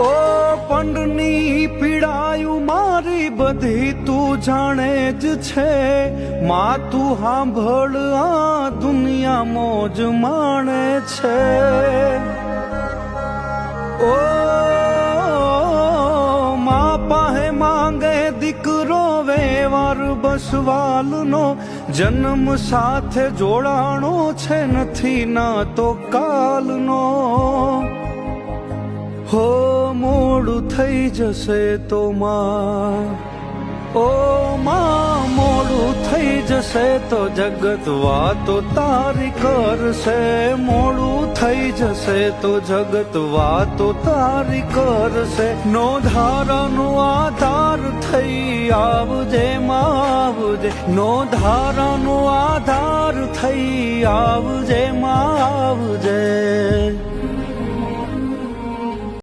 ઓ પંડની પીડાયું મારી બધી તું જાણે જ છે માં તું સાંભળ આ દુનિયા મોજ માણે છે ઓ માં પાહે માંગે દીકરો વેવાર બસવાલનો જન્મ સાથે જોડાણો છે નથી ના તો કાલનો હો મોડું થઈ જશે તો માં ઓ માં મોડું થઈ જશે તો જગત વાતો તારી કરશે મોડું થઈ જશે તો જગત વાતો તારી કરશે નો ધારાનો આધાર થઈ આવજે માં આવજે નો ધારાનો આધાર થઈ આવજે માં આવજે